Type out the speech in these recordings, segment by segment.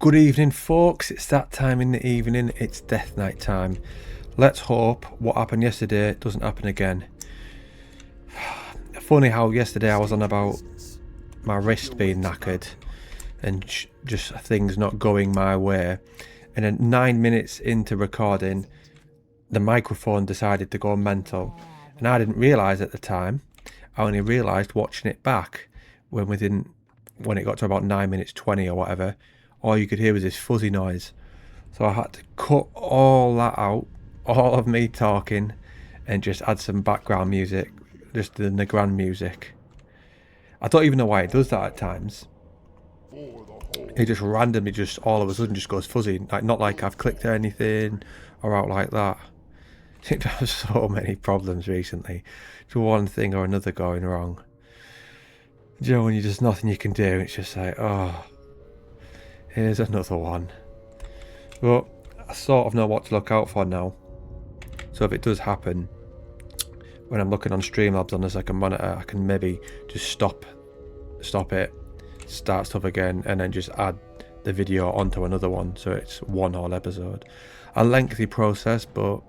Good evening, folks. It's that time in the evening. It's death night time. Let's hope what happened yesterday doesn't happen again. Funny how yesterday I was on about my wrist being knackered and just things not going my way. And then 9 minutes into recording, the microphone decided to go mental. And I didn't realise at the time. I only realised watching it back when it got to about 9 minutes 20 or whatever. All you could hear was this fuzzy noise. So I had to cut all that out, all of me talking, and just add some background music, just the Negran music. I don't even know why it does that at times. It just randomly, just all of a sudden, just goes fuzzy. Like, not like I've clicked anything or out like that. I think there's so many problems recently. Just one thing or another going wrong. You know, when you just nothing you can do, it's just like, oh, here's another one. But I sort of know what to look out for now. So if it does happen, when I'm looking on Streamlabs on the second monitor, I can maybe just stop it, start stuff again, and then just add the video onto another one, so it's one whole episode. A lengthy process, but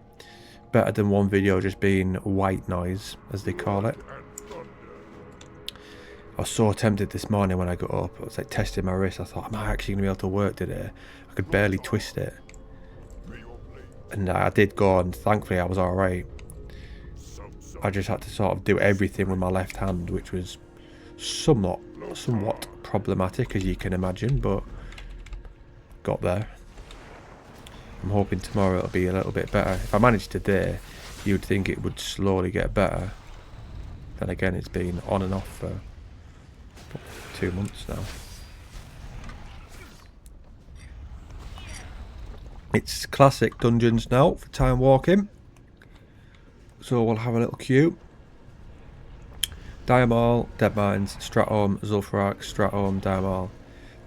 better than one video just being white noise, as they call it. I was so tempted this morning when I got up. I was like testing my wrist. I thought, am I actually going to be able to work today? I could barely twist it. And I did go, and thankfully I was alright. I just had to sort of do everything with my left hand, which was somewhat problematic, as you can imagine, but got there. I'm hoping tomorrow it'll be a little bit better. If I managed today, you'd think it would slowly get better. Then again, it's been on and off for 2 months now. It's classic dungeons now for time walking. So we'll have a little queue. Diamol, Deadmines, Stratholme, Zul'Farrak, Stratholme, Diamol.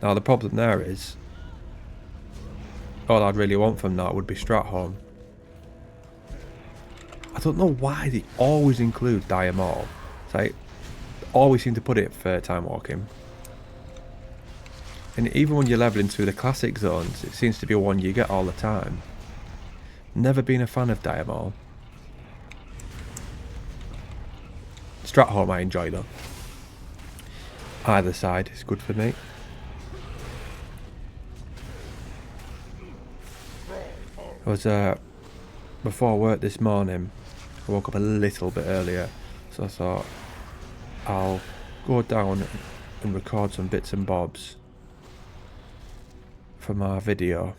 Now the problem there is, all I'd really want from that would be Stratholme. I don't know why they always include Diamol. It's like, always seem to put it for time walking. And even when you're leveling through the classic zones, it seems to be one you get all the time. Never been a fan of Diamol. Stratholme I enjoy though. Either side is good for me. I was before work this morning, I woke up a little bit earlier, so I thought I'll go down and record some bits and bobs for my video,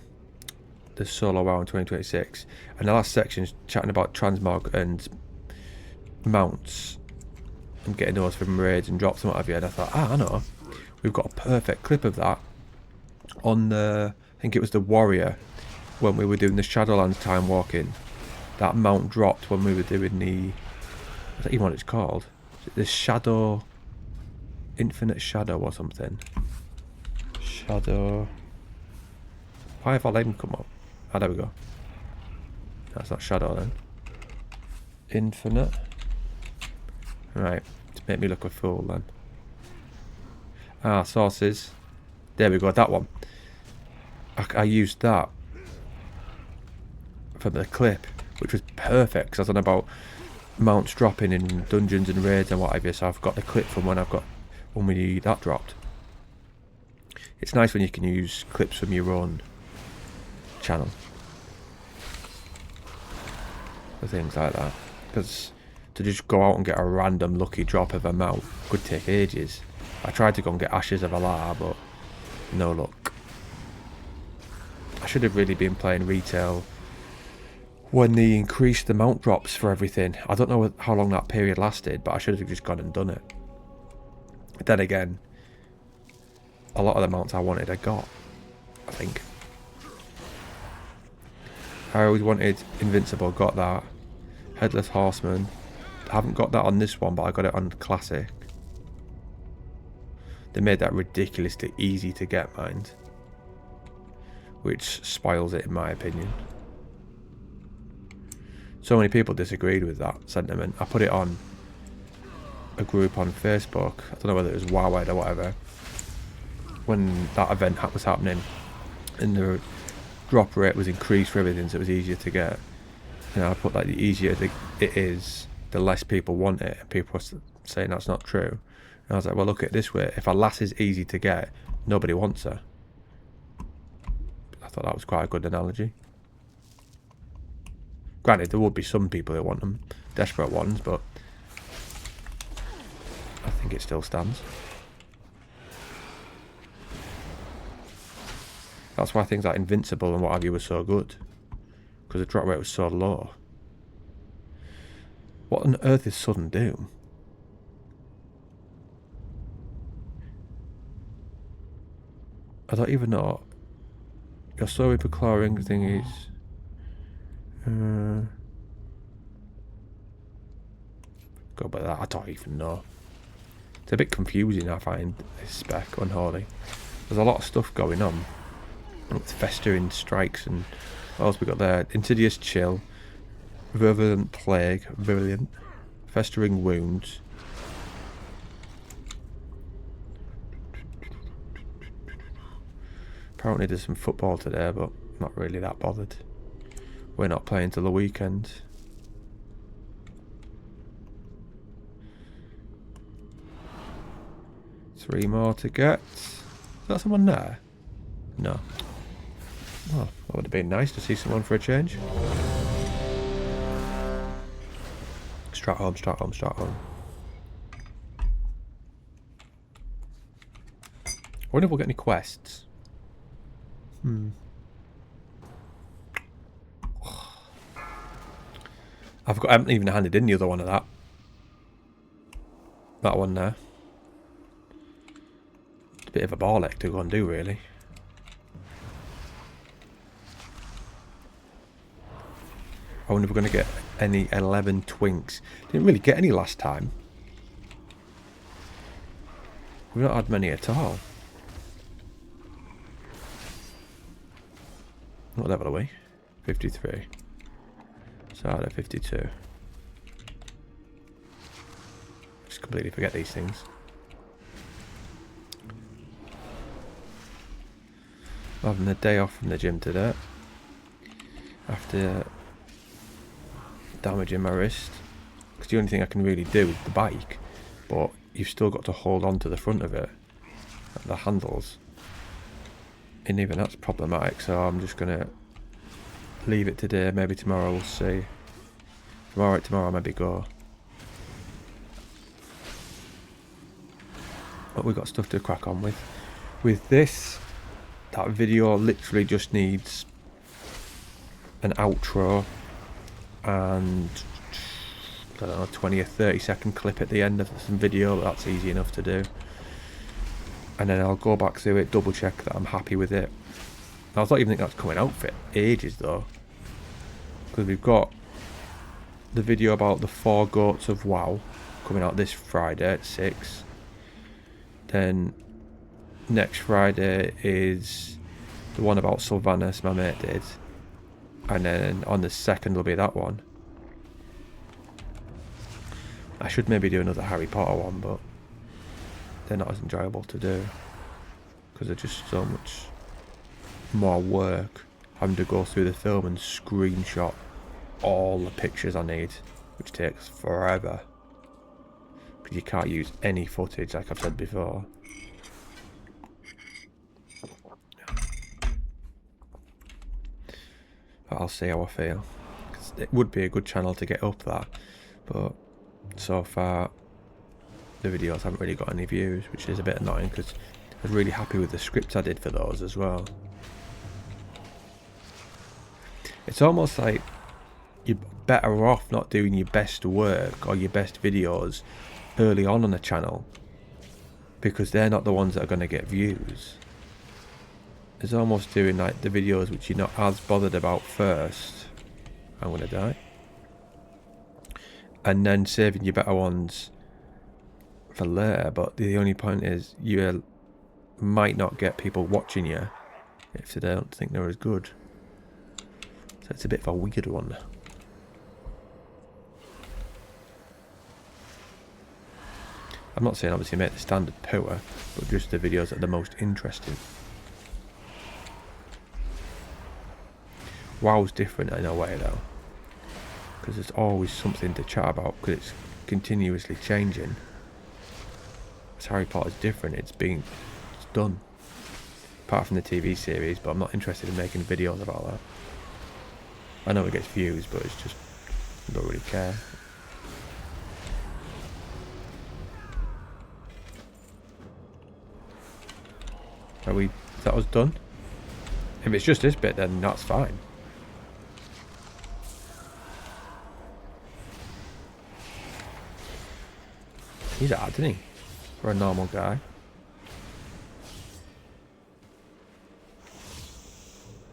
the solo WoW in 2026. And the last section's chatting about transmog and mounts. I'm getting those from raids and drops and what have you, and I thought, I know, we've got a perfect clip of that on the, I think it was the Warrior, when we were doing the Shadowlands time walking. That mount dropped when we were doing the, I don't even know what it's called, the Shadow, Infinite Shadow or something. Shadow, why have all them come up? Ah, there we go. That's not Shadow then. Infinite. Right, to make me look a fool then. Ah, sources. There we go, that one. I used that for the clip, which was perfect, because I was on about mounts dropping in dungeons and raids and whatever, so I've got the clip from when that dropped. It's nice when you can use clips from your own channel for things like that, because to just go out and get a random lucky drop of a mount could take ages. I tried to go and get Ashes of Alar, but no luck. I should have really been playing retail when they increased the mount drops for everything. I don't know how long that period lasted, but I should have just gone and done it. But then again, a lot of the mounts I wanted I got, I think. I always wanted Invincible, got that. Headless Horseman, I haven't got that on this one, but I got it on Classic. They made that ridiculously easy to get, mind, which spoils it in my opinion. So many people disagreed with that sentiment. I put it on a group on Facebook, I don't know whether it was WoWed or whatever, when that event was happening, and the drop rate was increased for everything, so it was easier to get. And I put like the easier it is, the less people want it, and people were saying that's not true. And I was like, well, look at it this way: if a lass is easy to get, nobody wants her. I thought that was quite a good analogy. Granted, there would be some people who want them, desperate ones, but I think it still stands. That's why things like Invincible and what have you were so good, because the drop rate was so low. What on earth is Sudden Doom? I don't even know. Your sorry for clawing thing is... go by that, I don't even know. It's a bit confusing, I find, this spec, Unholy. There's a lot of stuff going on. With festering strikes and what else we got there? Insidious Chill, Virulent Plague, Virulent, Festering Wounds. Apparently there's some football today, but not really that bothered. We're not playing till the weekend. Three more to get. Is that someone there? No. Well, that would have been nice to see someone for a change. Strat home, strat home, strat home. I wonder if we'll get any quests. I haven't even handed in the other one of that. That one there. It's a bit of a ball ache to go and do, really. I wonder if we're going to get any 11 twinks. Didn't really get any last time. We've not had many at all. What level are we? 53. So out of 52. Just completely forget these things. I'm having a day off from the gym today. After damaging my wrist. Because the only thing I can really do is the bike. But you've still got to hold on to the front of it. The handles. And even that's problematic, so I'm just going to leave it today. Maybe tomorrow we'll see. Tomorrow I'll maybe go. But we've got stuff to crack on with. With this, that video literally just needs an outro and I don't know, 20 or 30 second clip at the end of some video. That's easy enough to do. And then I'll go back through it, double check that I'm happy with it. I don't even think that's coming out for ages though, because we've got the video about the 4 goats of WoW coming out this Friday at 6. Then next Friday is the one about Sylvanas, my mate did, and then on the 2nd will be that one. I should maybe do another Harry Potter one, but they're not as enjoyable to do because they're just so much more work, having to go through the film and screenshot all the pictures I need, which takes forever because you can't use any footage, like I've said before. But I'll see how I feel, because it would be a good channel to get up that, but so far the videos haven't really got any views, which is a bit annoying because I was really happy with the scripts I did for those as well. It's almost like you're better off not doing your best work or your best videos early on a channel, because they're not the ones that are going to get views. It's almost doing like the videos which you're not as bothered about first. I'm going to die. And then saving your better ones for later, but the only point is you might not get people watching you if they don't think they're as good. So it's a bit of a weird one. I'm not saying obviously make the standard poor, but just the videos that are the most interesting. WoW's different in a way though, because there's always something to chat about because it's continuously changing. As Harry Potter's different, it's done. Apart from the TV series, but I'm not interested in making videos about that. I know it gets views, but it's just, I don't really care. Is that us done? If it's just this bit, then that's fine. He's hard, isn't he? For a normal guy.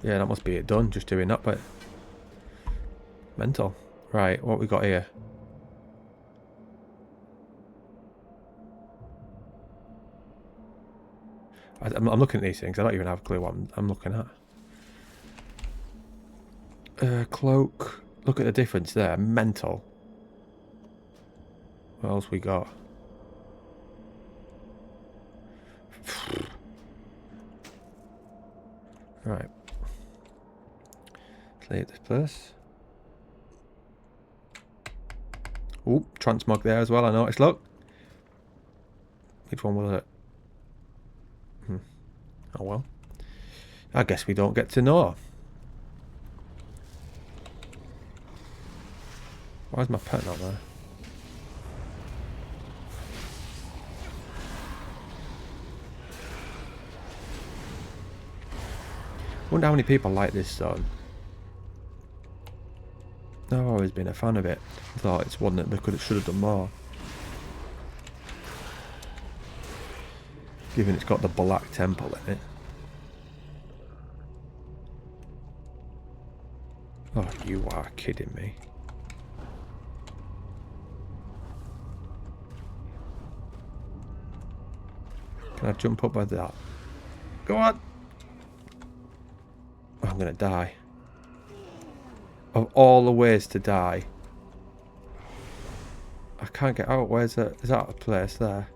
Yeah, that must be it done, just doing that bit. Mental. Right, what we got here? I'm looking at these things, I don't even have a clue what I'm looking at. Cloak. Look at the difference there. Mental. What else we got? Right. Let's leave this place. Ooh, transmog there as well, I noticed. Look. Which one was it? Oh well. I guess we don't get to know. Why is my pet not there? Wonder how many people like this zone. I've always been a fan of it. I thought it's one that they should have done more. Given it's got the Black Temple in it. Oh, you are kidding me. Can I jump up by that? Go on! Oh, I'm gonna die. Of all the ways to die. I can't get out. Where's that? Is that a place there?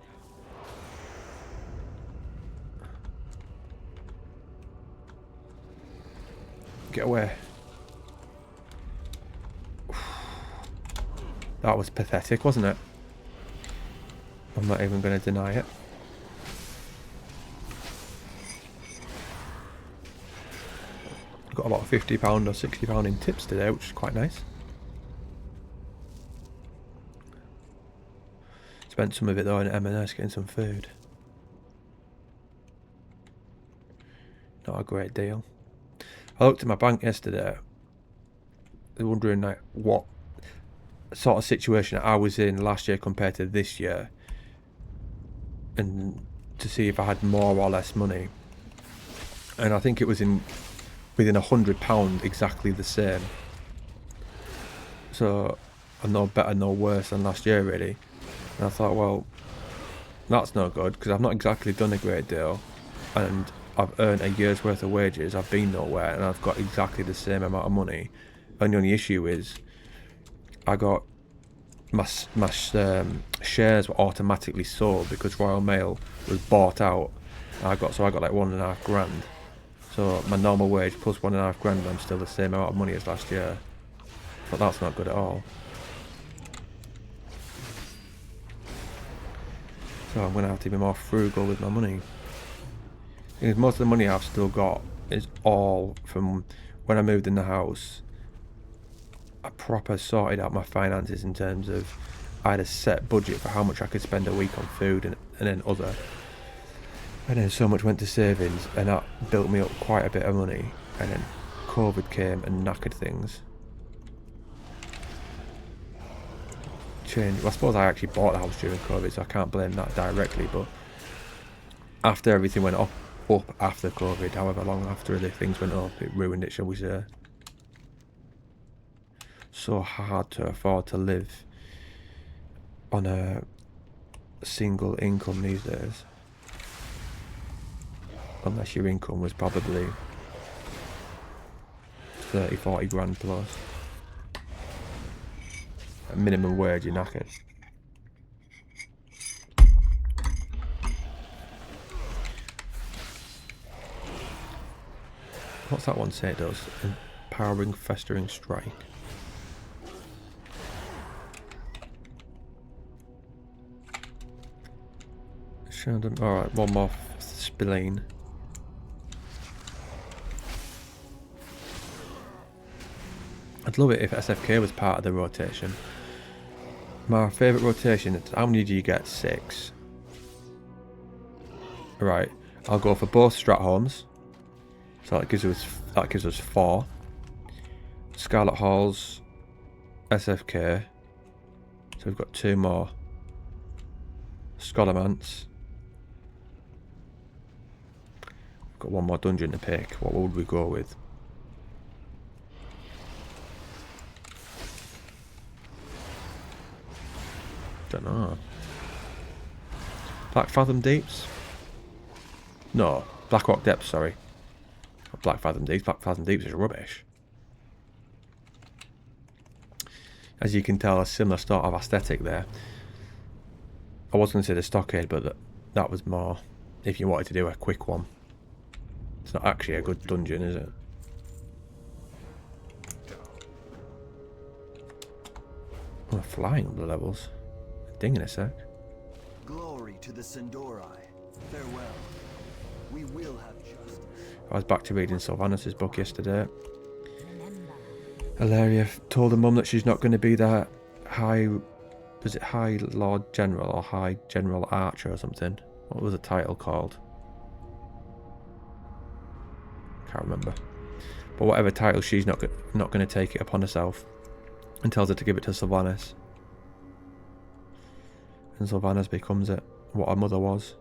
Get away. That was pathetic, wasn't it? I'm not even going to deny it. Got about £50 or £60 in tips today, which is quite nice. Spent some of it though in M&S getting some food. Not a great deal. I looked at my bank yesterday, wondering like what sort of situation I was in last year compared to this year, and to see if I had more or less money. And I think it was within £100 exactly the same. So I'm no better, no worse than last year really. And I thought, well, that's no good because I've not exactly done a great deal, and I've earned a year's worth of wages, I've been nowhere, and I've got exactly the same amount of money. And the only issue is I got my shares were automatically sold because Royal Mail was bought out. I got like £1.5 grand. So my normal wage plus £1.5 grand, I'm still the same amount of money as last year. But that's not good at all. So I'm going to have to be more frugal with my money. Because most of the money I've still got is all from when I moved in the house. I proper sorted out my finances in terms of I had a set budget for how much I could spend a week on food and then other. And then so much went to savings, and that built me up quite a bit of money. And then COVID came and knackered things. Well, I suppose I actually bought the house during COVID, so I can't blame that directly, but after everything went up after COVID, however long after the things went up, it ruined it, shall we say. So hard to afford to live on a single income these days. Unless your income was probably 30-40 grand plus. At minimum wage, you're knackered. What's that one say it does? Powering Festering Strike. Alright, one more Spillane. I'd love it if SFK was part of the rotation. My favourite rotation, how many do you get? 6. Right, I'll go for both Strat Homes. So that gives us 4. Scarlet Halls, SFK. So we've got 2 more. Scholarmance. We've got 1 more dungeon to pick. What would we go with? Don't know. Black Fathom Deeps? No, Black Rock Depths, sorry. Not Black Fathom Deeps. Black Fathom Deeps is rubbish. As you can tell, a similar sort of aesthetic there. I was going to say the Stockade, but that was more if you wanted to do a quick one. It's not actually a good dungeon, is it? Oh, flying up the levels. Ding in a sec. Glory to the Sindorai. Farewell. We will have justice. I was back to reading Sylvanas' book yesterday. Hilaria told her mum that she's not going to be that high... Was it High Lord General or High General Archer or something? What was the title called? Can't remember. But whatever title, she's not going to take it upon herself. And tells her to give it to Sylvanas. And Sylvanas becomes it, what her mother was.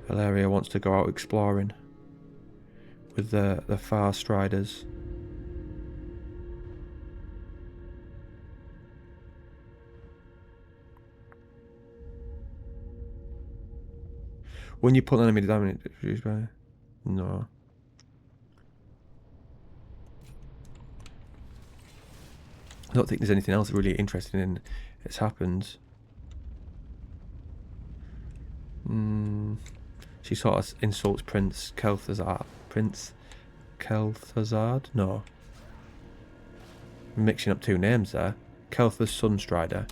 Hilaria wants to go out exploring with the Far Striders. When you put an enemy down, no. I don't think there's anything else really interesting in it's happened. She sort of insults Prince Kel'Thuzad. Prince Kel'Thuzad? No. I'm mixing up 2 names there. Kel'Thuz Sunstrider.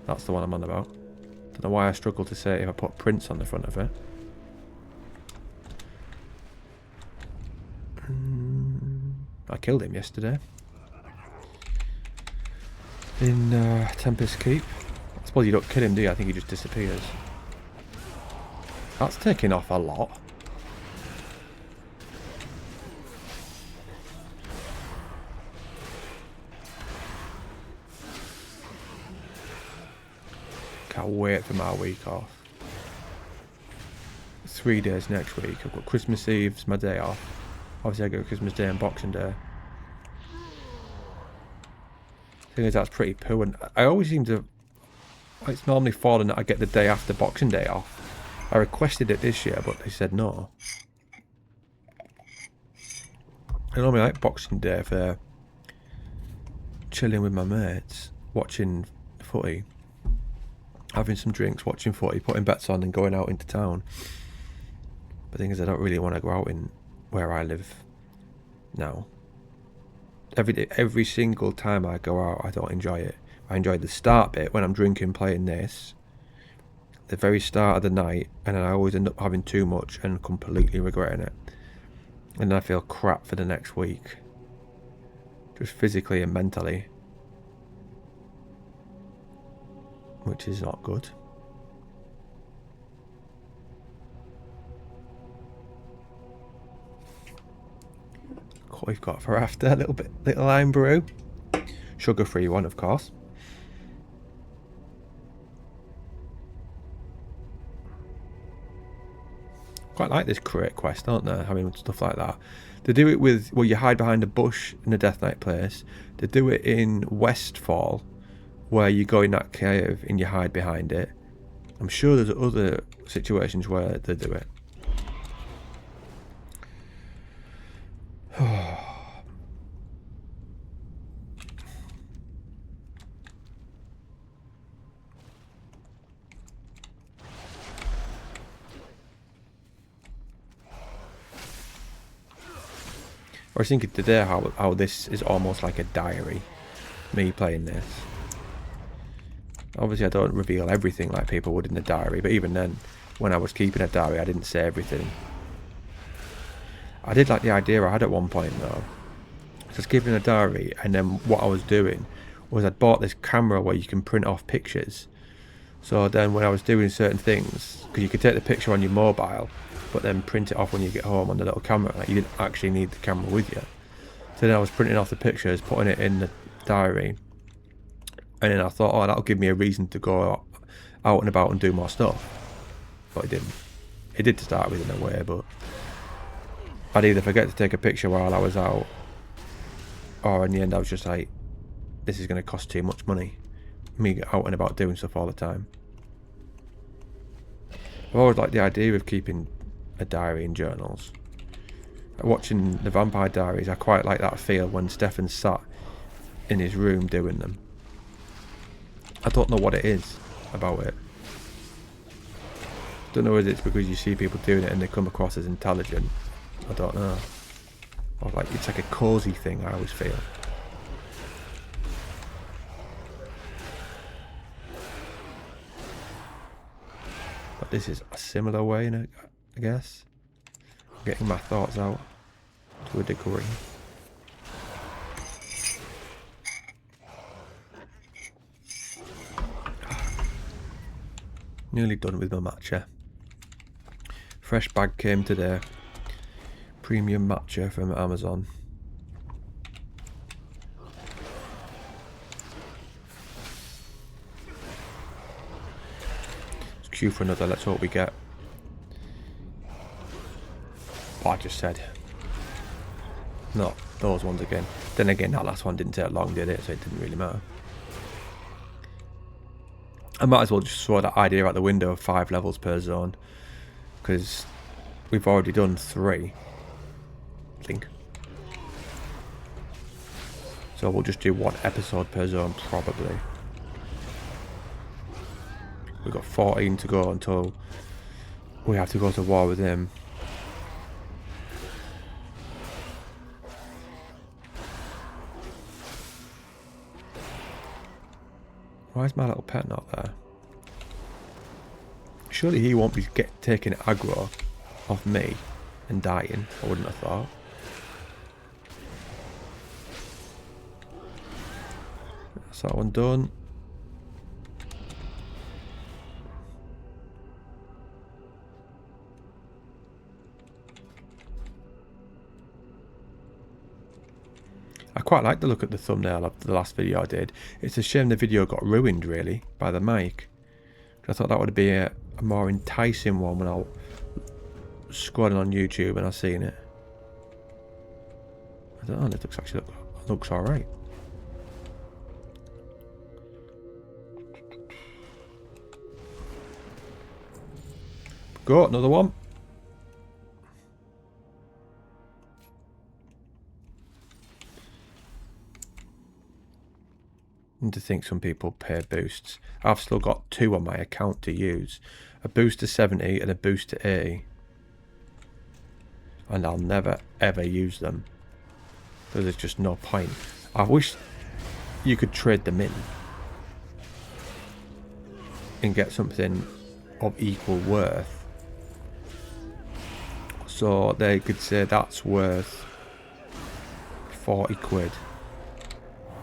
That's the one I'm on about. Don't know why I struggle to say it if I put Prince on the front of it. I killed him yesterday. In Tempest Keep. I suppose you don't kill him, do you? I think he just disappears. That's taking off a lot. Can't wait for my week off. 3 days next week. I've got Christmas Eve's my day off. Obviously I go Christmas Day and Boxing Day. Thing is, that's pretty poo, and I always seem to... It's normally falling that I get the day after Boxing Day off. I requested it this year, but they said no. I normally like Boxing Day for chilling with my mates, watching footy, having some drinks, watching footy, putting bets on and going out into town. But the thing is, I don't really want to go out in where I live now. Every single time I go out, I don't enjoy it. I enjoy the start bit when I'm drinking, playing this, the very start of the night, and then I always end up having too much and completely regretting it. And then I feel crap for the next week, just physically and mentally, which is not good. What we've got for after, a little lime brew, sugar-free one, of course. Quite like this create quest, aren't they? Having stuff like that. They do it with, well, you hide behind a bush in a Death Knight place. They do it in Westfall, where you go in that cave and you hide behind it. I'm sure there's other situations where they do it. I was thinking today how this is almost like a diary, me playing this. Obviously I don't reveal everything like people would in the diary, but even then, when I was keeping a diary, I didn't say everything. I did like the idea I had at one point though. I was keeping a diary, and then what I was doing was I'd bought this camera where you can print off pictures. So then when I was doing certain things, because you could take the picture on your mobile, but then print it off when you get home on the little camera, like you didn't actually need the camera with you. So then I was printing off the pictures, putting it in the diary, and then I thought, oh, that'll give me a reason to go out and about and do more stuff. But it didn't. It did to start with in a way, but I'd either forget to take a picture while I was out, or in the end I was just like, this is going to cost too much money, me out and about doing stuff all the time. I've always liked the idea of keeping a diary and journals. Watching the Vampire Diaries, I quite like that feel when Stefan sat in his room doing them. I don't know what it is about it. Don't know if it's because you see people doing it and they come across as intelligent. I don't know. Or like it's like a cosy thing, I always feel. But this is a similar way, I guess. Getting my thoughts out to a degree. Nearly done with my matcha. Fresh bag came today. Premium matcha from Amazon. Let's queue for another, let's hope we get what I just said. Not those ones again. Then again, that last one didn't take long, did it? So it didn't really matter. I might as well just throw that idea out the window of 5 levels per zone, because we've already done 3, I think. So we'll just do 1 episode per zone, probably. We've got 14 to go until we have to go to war with him. Why is my little pet not there? Surely he won't be taking aggro off me and dying, I wouldn't have thought. That's that one done. I quite like the look at the thumbnail of the last video I did. It's a shame the video got ruined, really, by the mic. I thought that would be a more enticing one when I was scrolling on YouTube and I seen it. I don't know, it looks actually looks alright. Go, another one. And to think some people pay boosts. I've still got 2 on my account to use. A boost to 70 and a boost to 80. And I'll never ever use them. Because there's just no point. I wish you could trade them in. And get something of equal worth. So they could say that's worth 40 quid.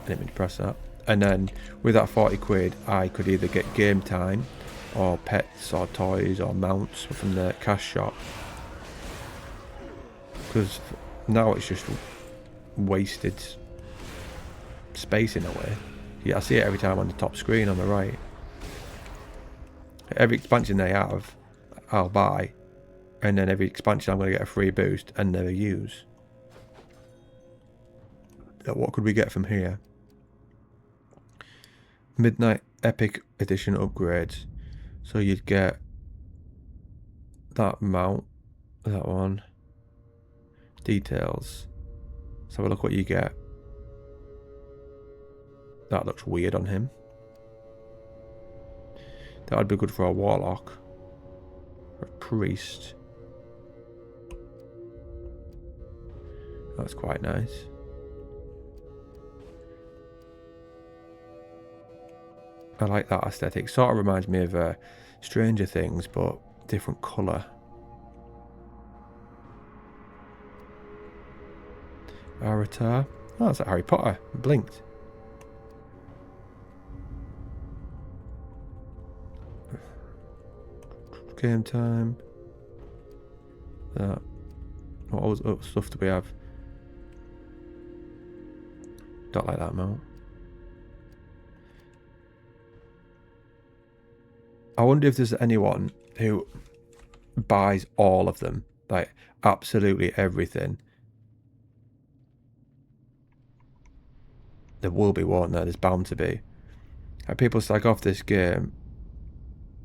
Let me press that. And then with that 40 quid I could either get game time or pets or toys or mounts from the cash shop, because now it's just wasted space in a way. Yeah, I see it every time on the top screen on the right. Every expansion they have I'll buy, and then every expansion I'm going to get a free boost and never use. What could we get from here? Midnight Epic Edition upgrades. So you'd get that mount, that one. Details. Let's have a look what you get. That looks weird on him. That would be good for a warlock. Or a priest. That's quite nice. I like that aesthetic. Sort of reminds me of Stranger Things, but different colour. Avatar. Oh, that's like Harry Potter. It blinked. Game time. That. What stuff do we have? Don't like that amount. I wonder if there's anyone who buys all of them, like absolutely everything. There will be, won't there? There's bound to be. Like, people slag off this game,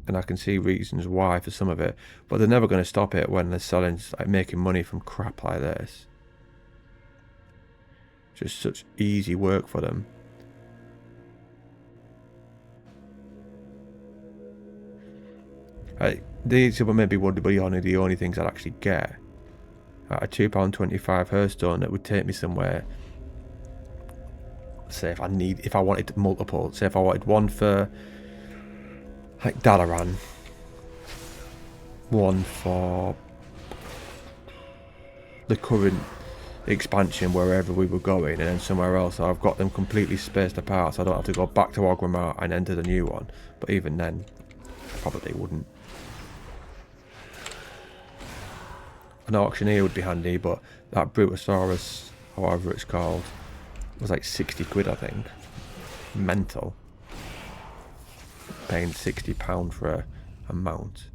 and I can see reasons why for some of it, but they're never going to stop it when they're selling, like making money from crap like this. Just such easy work for them. These would maybe would be the only things I'd actually get. A £2.25 Hearthstone that would take me somewhere. Say if I wanted multiple. Say if I wanted one for like Dalaran, one for the current expansion wherever we were going, and then somewhere else. So I've got them completely spaced apart, so I don't have to go back to Orgrimmar and enter the new one. But even then, I probably wouldn't. An auctioneer would be handy, but that Brutosaurus, however it's called, was like 60 quid, I think. Mental. Paying £60 for a mount.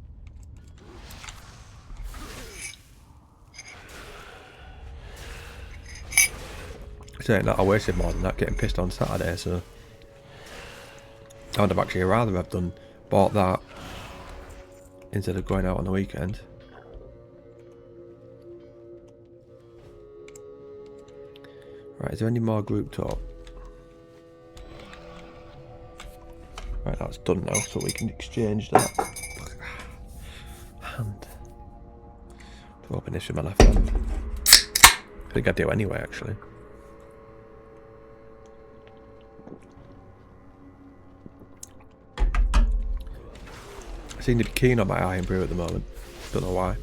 Saying that, I wasted more than that getting pissed on Saturday, so I would have actually rather have bought that instead of going out on the weekend. Right, is there any more group talk? Right, that's done now, so we can exchange that. Hand. To open this with my left hand. I think I do anyway, actually. I seem to be keen on my iron brew at the moment. Don't know why.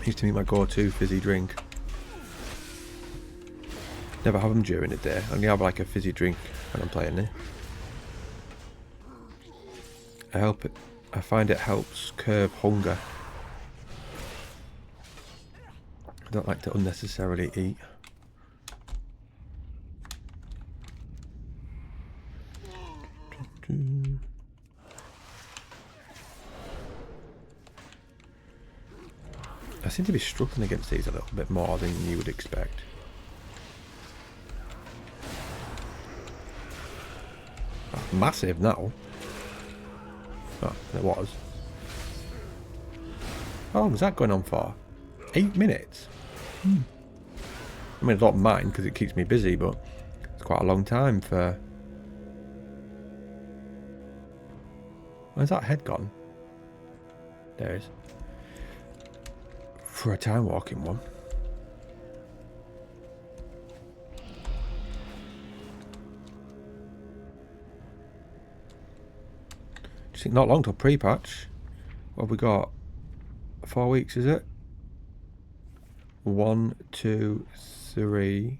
Used to be my go-to fizzy drink. Never have them during the day. I only have like a fizzy drink when I'm playing it. I find it helps curb hunger. I don't like to unnecessarily eat. I seem to be struggling against these a little bit more than you would expect. That's massive now. Oh, it was. How long was that going on for? 8 minutes? I mean, I don't mind because it keeps me busy, but it's quite a long time for... Where's that head gone? There it is. For a time walking one. Just not long till pre-patch. What have we got? 4 weeks, is it? 1, 2, 3,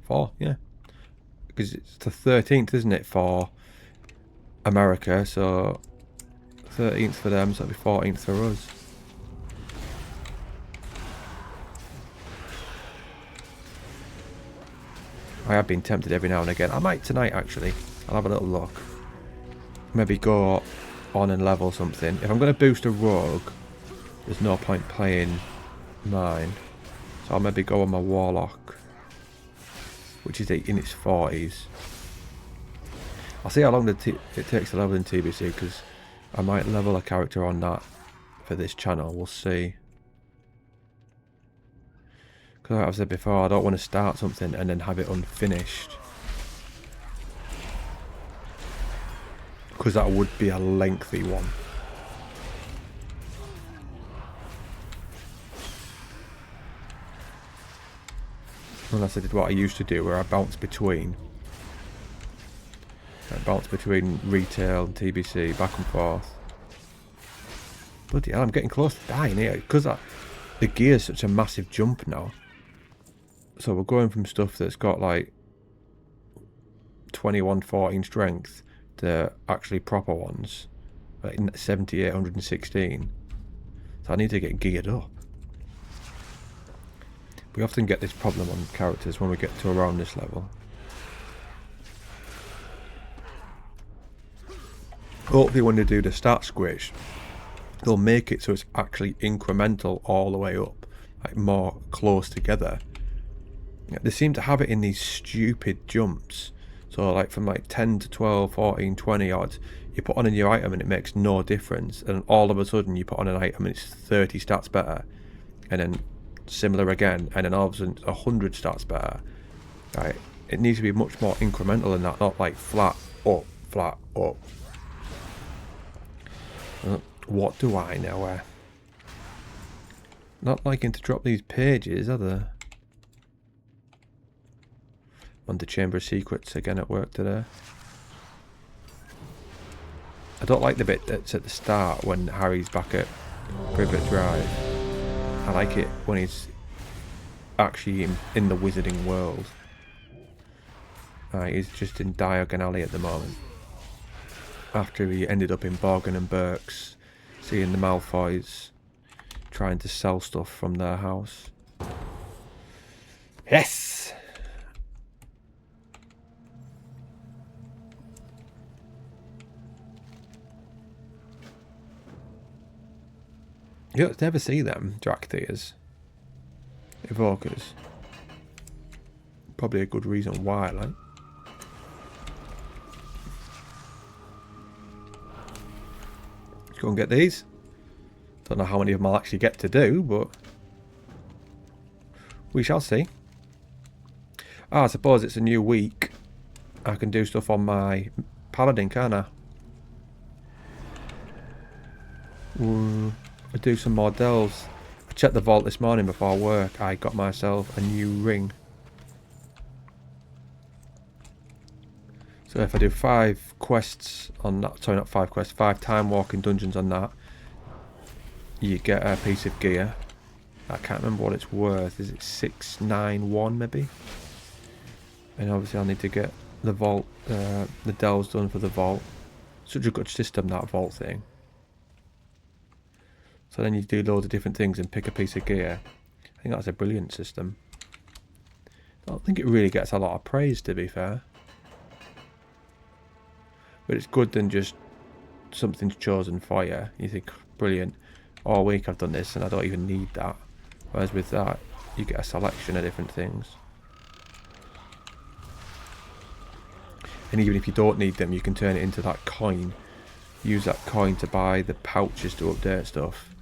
4, yeah. Because it's the 13th, isn't it, for America, so 13th for them, so it'll be 14th for us. I have been tempted every now and again. I might tonight, actually. I'll have a little look. Maybe go on and level something. If I'm going to boost a rogue, there's no point playing mine. So I'll maybe go on my warlock, which is in its 40s. I'll see how long it takes to level in TBC, because I might level a character on that for this channel. We'll see. Because like I've said before, I don't want to start something and then have it unfinished. Because that would be a lengthy one. Unless I did what I used to do, where I bounce between. I bounce between retail and TBC, back and forth. Bloody hell, I'm getting close to dying here. Because the gear's such a massive jump now. So we're going from stuff that's got like 21-14 strength to actually proper ones. Like 78, 116. So I need to get geared up. We often get this problem on characters when we get to around this level. Hopefully when they do the stat squish, they'll make it so it's actually incremental all the way up, like more close together. They seem to have it in these stupid jumps. So like from like 10 to 12, 14, 20 odds, you put on a new item and it makes no difference, and all of a sudden you put on an item and it's 30 stats better, and then similar again, and then all of a sudden it's 100 stats better. Right? It needs to be much more incremental than that, not like flat up, flat up. What do I know? Not liking to drop these pages, are they? On the Chamber of Secrets again at work today. I don't like the bit that's at the start when Harry's back at Privet Drive. I like it when he's actually in the wizarding world. He's just in Diagon Alley at the moment. After he ended up in Borgin and Burke's, seeing the Malfoys trying to sell stuff from their house. Yes! You don't ever see them, Draktheirs. Evokers. Probably a good reason why, like. Let's go and get these. Don't know how many of them I'll actually get to do, but we shall see. I suppose it's a new week. I can do stuff on my Paladin, can't I? I'll do some more delves. I checked the vault this morning before work. I got myself a new ring. So if I do 5 quests on that, sorry, not 5 quests, 5 time walking dungeons on that, you get a piece of gear. I can't remember what it's worth. Is it 691 maybe? And obviously I'll need to get the vault, the delves done for the vault. Such a good system, that vault thing. So then you do loads of different things and pick a piece of gear. I think that's a brilliant system. I don't think it really gets a lot of praise, to be fair. But it's good than just something's chosen for you. You think, brilliant, all week I've done this and I don't even need that. Whereas with that, you get a selection of different things. And even if you don't need them, you can turn it into that coin. Use that coin to buy the pouches to update stuff.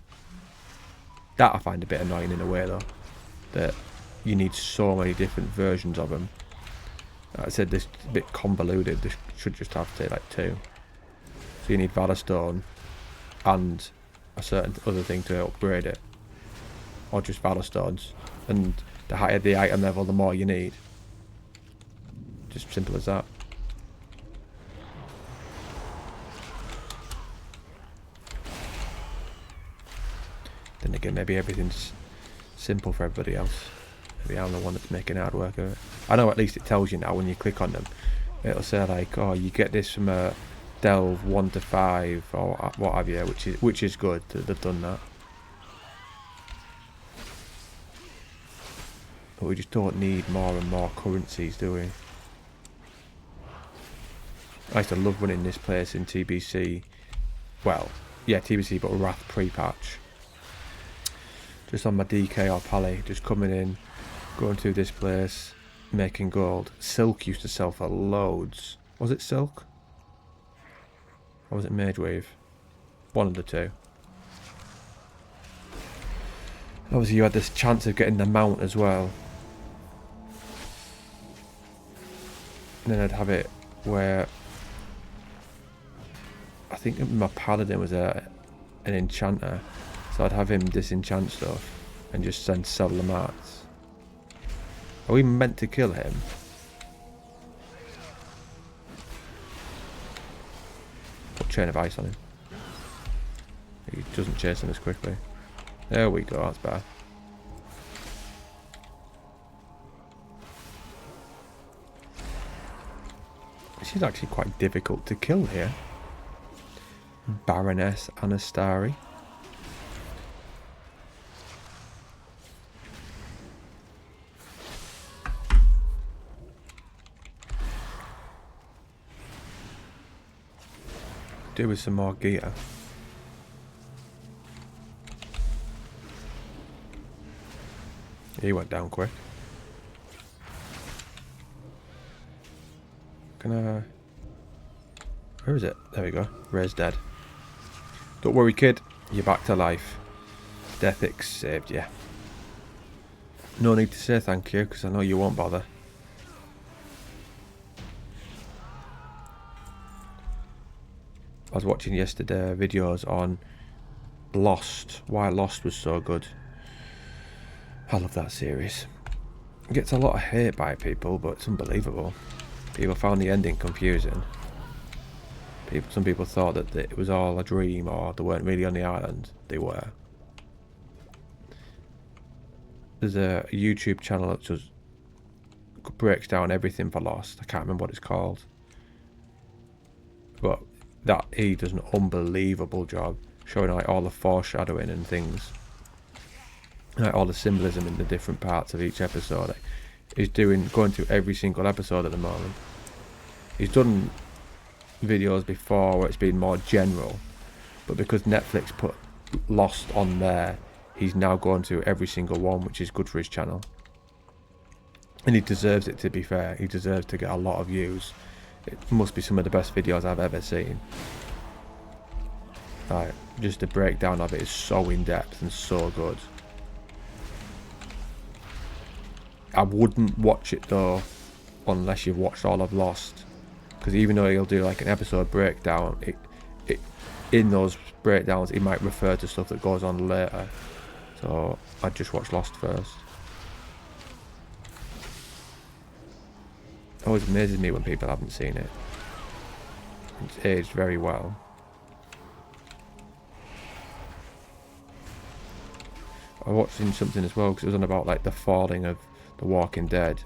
That I find a bit annoying in a way though. That you need so many different versions of them. Like I said, this is a bit convoluted. This should just have to take like 2. So you need Valor Stone and a certain other thing to upgrade it. Or just Valor Stones. And the higher the item level, the more you need. Just simple as that. Then again, maybe everything's simple for everybody else. Maybe I'm the one that's making hard work of it. I know at least it tells you now when you click on them. It'll say like, oh, you get this from a delve 1 to 5 or what have you, which is good that they've done that. But we just don't need more and more currencies, do we? I used to love running this place in TBC. Well, yeah, TBC, but Wrath pre-patch. Just on my DK or Pally, just coming in, going through this place, making gold. Silk used to sell for loads. Was it Silk? Or was it Magewave? One of the two. Obviously you had this chance of getting the mount as well. And then I'd have it where I think my Paladin was an enchanter. So I'd have him disenchant stuff and just then sell the mats. Are we meant to kill him? Put chain of ice on him. He doesn't chase him as quickly. There we go, that's better. This is actually quite difficult to kill here. Baroness Anastari. Do with some more gear. He went down quick. Can I... Where is it? There we go. Ray's dead. Don't worry, kid. You're back to life. Deathix saved you. No need to say thank you, because I know you won't bother. I was watching yesterday videos on Lost. Why Lost was so good. I love that series. It gets a lot of hate by people, but it's unbelievable. People found the ending confusing. Some people thought that it was all a dream, or they weren't really on the island. They were. There's a YouTube channel that just breaks down everything for Lost. I can't remember what it's called. But that he does an unbelievable job showing like all the foreshadowing and things. Like all the symbolism in the different parts of each episode. He's going through every single episode at the moment. He's done videos before where it's been more general, but because Netflix put Lost on there, he's now going through every single one, which is good for his channel. And he deserves it, to be fair. He deserves to get a lot of views. It must be some of the best videos I've ever seen. Like, just the breakdown of it is so in depth and so good. I wouldn't watch it though unless you've watched all of Lost, because even though he'll do like an episode breakdown, in those breakdowns he might refer to stuff that goes on later. So I'd just watch Lost first. It always amazes me when people haven't seen it. It's aged very well. I watched something as well because it was on about like the falling of The Walking Dead,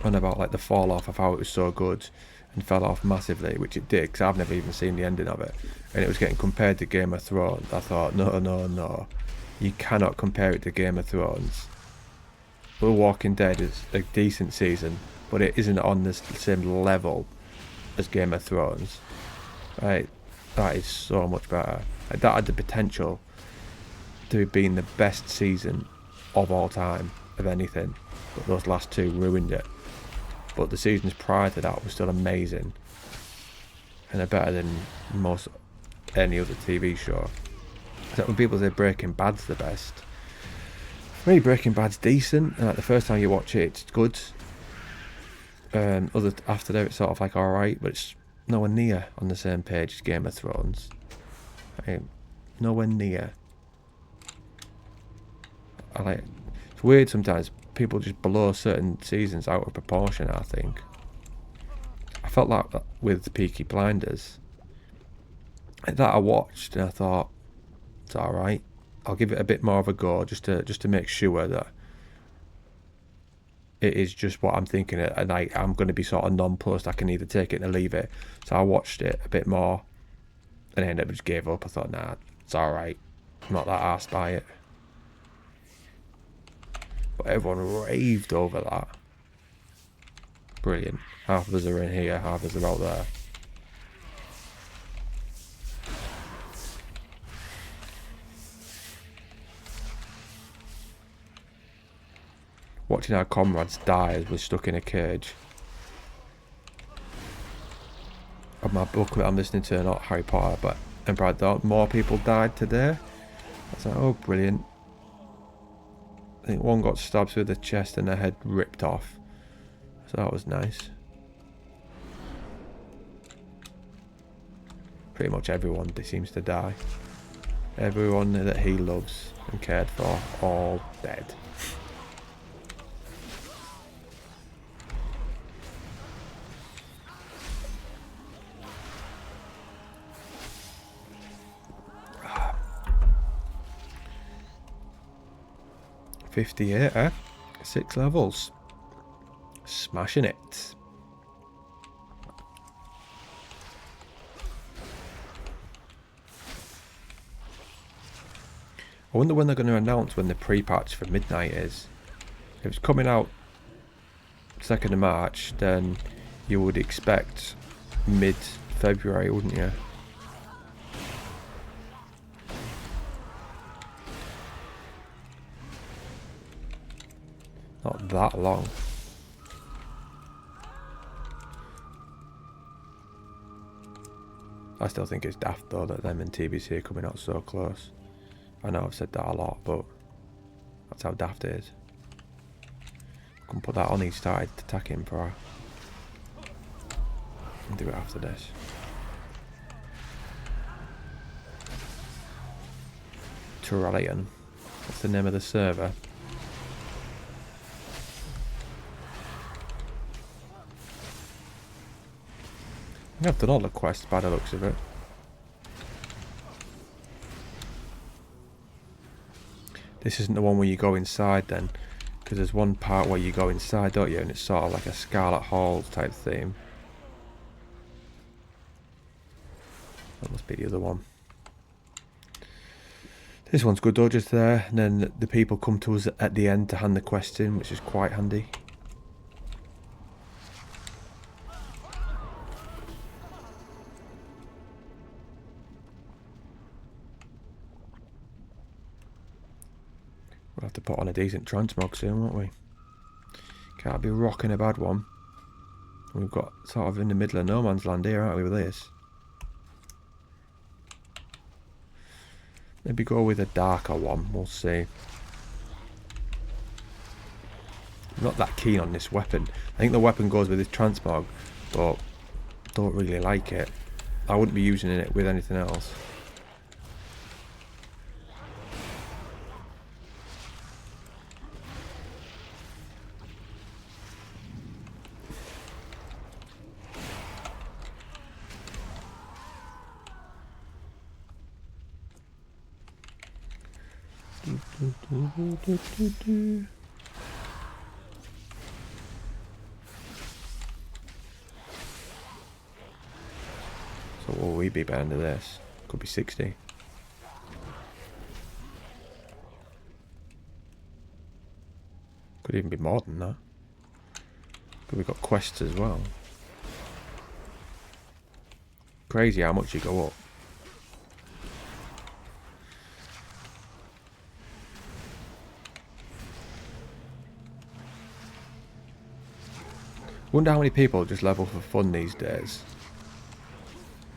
and about like the fall off of how it was so good and fell off massively, which it did, because I've never even seen the ending of it, and it was getting compared to Game of Thrones. I thought, no, you cannot compare it to Game of Thrones. The Walking Dead is a decent season, but it isn't on the same level as Game of Thrones. Right, that is so much better. Like, that had the potential to have been the best season of all time of anything, but those last two ruined it. But the seasons prior to that were still amazing, and they're better than most any other TV show. Except when people say Breaking Bad's the best, for me Breaking Bad's decent, and like the first time you watch it it's good, after that it's sort of like alright, but it's nowhere near on the same page as Game of Thrones. Nowhere near. It's weird sometimes, people just blow certain seasons out of proportion, I think. I felt like that with Peaky Blinders. That I watched and I thought, it's alright. I'll give it a bit more of a go just to make sure that it is just what I'm thinking, and I'm going to be sort of nonplussed. I can either take it or leave it. So I watched it a bit more and I ended up just gave up. I thought, nah, it's alright. I'm not that arsed by it. But everyone raved over that. Brilliant. Half of us are in here, half of us are out there. Watching our comrades die as we're stuck in a cage. On my booklet I'm listening to, not Harry Potter, but Emperor thought more people died today. I was like, oh brilliant. I think one got stabbed through the chest and their head ripped off. So that was nice. Pretty much everyone seems to die. Everyone that he loves and cared for, all dead. 58, eh? 6 levels. Smashing it. I wonder when they're going to announce when the pre-patch for Midnight is. If it's coming out 2nd of March, then you would expect mid-February, wouldn't you? Not that long. I still think it's daft though that them and TBC are coming out so close. I know I've said that a lot, but that's how daft it is. I can put that on, he started attacking for her. I'll do it after this. Turalian. That's the name of the server. I think I've done all the quests by the looks of it. This isn't the one where you go inside then, because there's one part where you go inside, don't you, and it's sort of like a Scarlet Hall type theme. That must be the other one. This one's good though, just there, and then the people come to us at the end to hand the quest in, which is quite handy. We'll have to put on a decent transmog soon, won't we? Can't be rocking a bad one. We've got sort of in the middle of no man's land here, aren't we, with this? Maybe go with a darker one, we'll see. I'm not that keen on this weapon. I think the weapon goes with this transmog, but don't really like it. I wouldn't be using it with anything else. So will we be bound to this? Could be 60. Could even be more than that. But we've got quests as well. Crazy how much you go up. Wonder how many people just level for fun these days,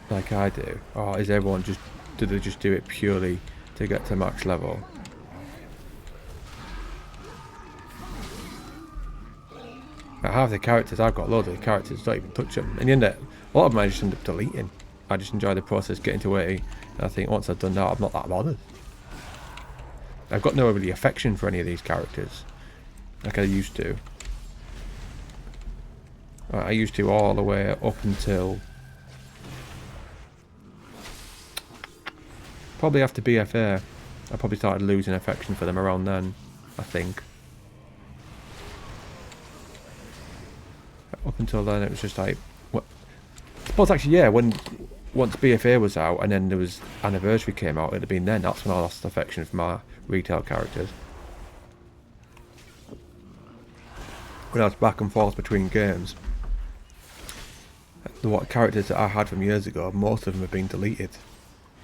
like I do. Or is everyone just, do they just do it purely to get to max level? Like half the characters I've got, loads of the characters don't even touch them. In the end, a lot of them I just end up deleting. I just enjoy the process getting to 80, and I think once I've done that, I'm not that bothered. I've got no really affection for any of these characters, like I used to. I used to all the way up until probably after BFA. I probably started losing affection for them around then, I think. Up until then it was just like, what? I suppose actually, yeah, once BFA was out and then there was Anniversary came out, it'd have been then, that's when I lost affection for my retail characters. When I was back and forth between games. What characters that I had from years ago, most of them have been deleted.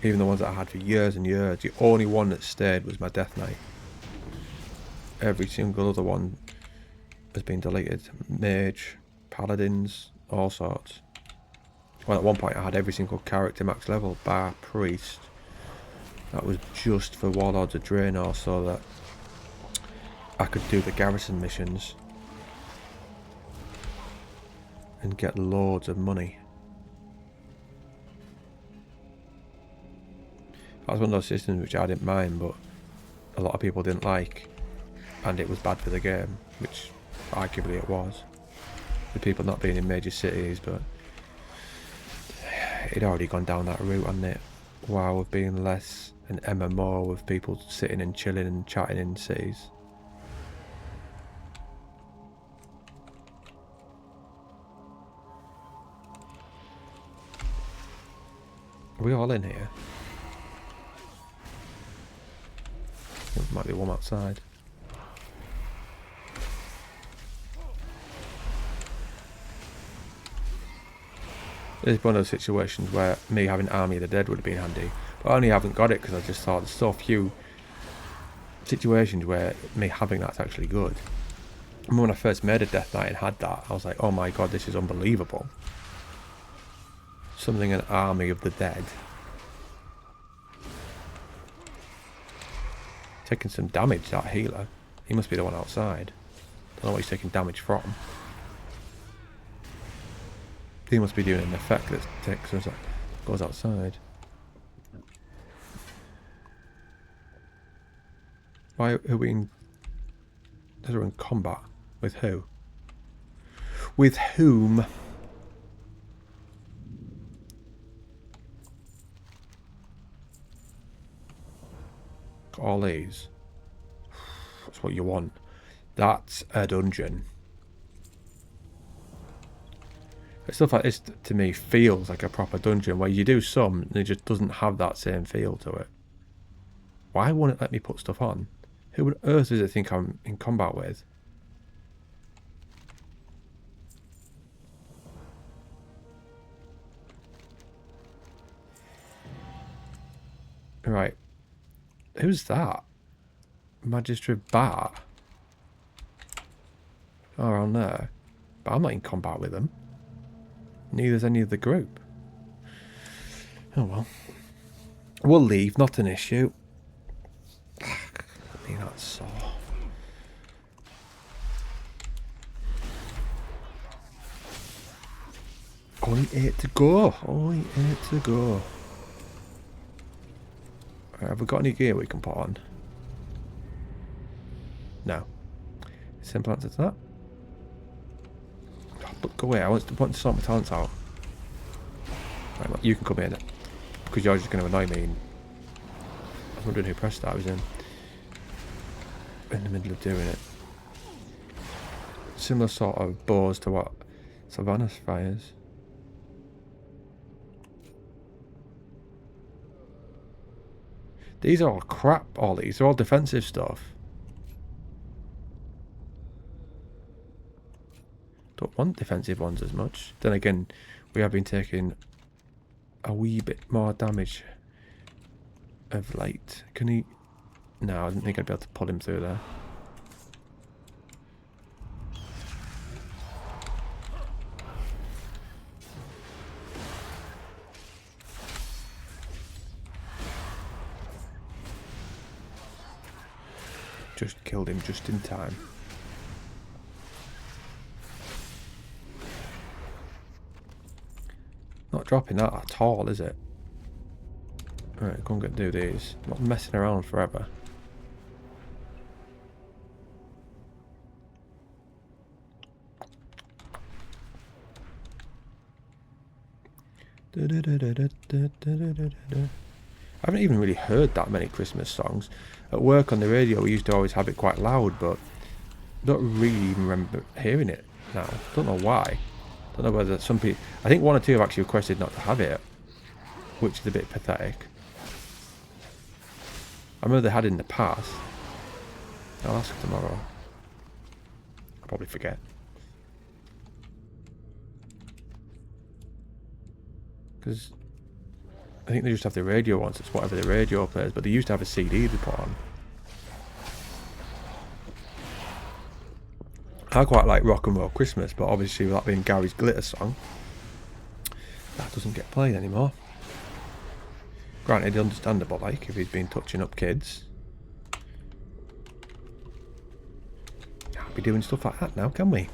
Even the ones that I had for years and years. The only one that stayed was my Death Knight. Every single other one has been deleted. Mage, Paladins, all sorts. Well, at one point I had every single character max level, bar Priest. That was just for Warlords of Draenor, so that I could do the garrison missions and get loads of money. That was one of those systems which I didn't mind, but a lot of people didn't like, and it was bad for the game, which arguably it was. The people not being in major cities, but it'd already gone down that route, hadn't it? WoW of being less an MMO with people sitting and chilling and chatting in cities. Are we all in here? There might be one outside. This is one of those situations where me having Army of the Dead would have been handy. But I only haven't got it because I just thought there's so few situations where me having that's actually good. I remember when I first made a Death Knight and had that, I was like, oh my god, this is unbelievable. Something an Army of the Dead. Taking some damage, that healer. He must be the one outside. Don't know what he's taking damage from. He must be doing an effect that takes us, goes outside. Why are we in... Those are in combat. With who? With whom? Got all these. That's what you want. That's a dungeon. Stuff like this, to me, feels like a proper dungeon, where you do some, and it just doesn't have that same feel to it. Why won't it let me put stuff on? Who on earth does it think I'm in combat with? Right. Who's that? Magistrate Bart? Oh, around there. But I'm not in combat with them. Neither's any of the group. Oh well. We'll leave, not an issue. I mean, that's so... Only 8 to go. Only 8 to go. Right, have we got any gear we can put on? No. Simple answer to that. But go away, I want to sort my talents out. Right, well, you can come in. Because you're just going to annoy me. I was wondering who pressed that I was in the middle of doing it. Similar sort of bows to what Savannah fires. These are all crap, all these. They're all defensive stuff. Don't want defensive ones as much. Then again, we have been taking a wee bit more damage of late. Can he... No, I didn't think I'd be able to pull him through there. Just killed him just in time. Not dropping that at all, is it? Alright, go and do these. I'm not messing around forever. I haven't even really heard that many Christmas songs. At work on the radio we used to always have it quite loud, but I don't really even remember hearing it now. Don't know why. Don't know whether some people... I think one or two have actually requested not to have it, which is a bit pathetic. I remember they had it in the past. I'll ask tomorrow. I'll probably forget. Because I think they just have the radio ones. It's whatever the radio plays, but they used to have a CD they put on. I quite like Rock and Roll Christmas, but obviously with that being Gary's Glitter song, that doesn't get played anymore. Granted, understandable, like, if he's been touching up kids. Can't be doing stuff like that now, can we?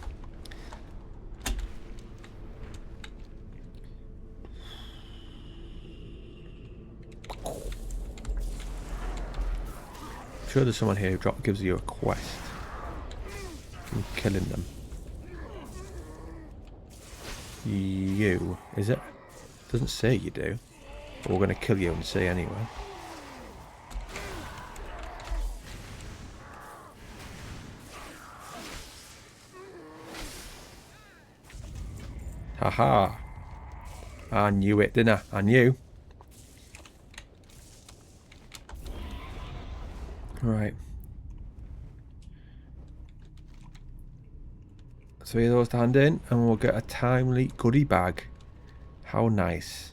I'm sure there's someone here who gives you a quest. I'm killing them. You, is it? Doesn't say you do. But we're going to kill you and see anyway. Haha. I knew it, didn't I? I knew. 3 of those to hand in, and we'll get a timely goodie bag. How nice.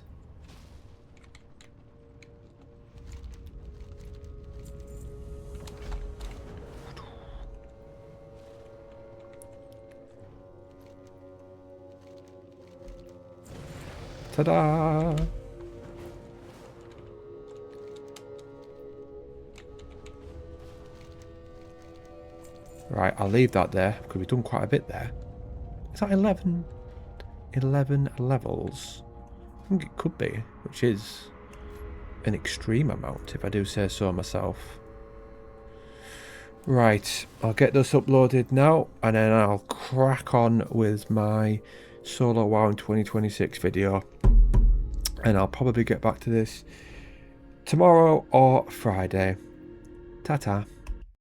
Ta-da! Right, I'll leave that there because we've done quite a bit there. Is that 11 levels? I think it could be, which is an extreme amount if I do say so myself. Right, I'll get this uploaded now and then I'll crack on with my solo WoW in 2026 video. And I'll probably get back to this tomorrow or Friday. Ta-ta.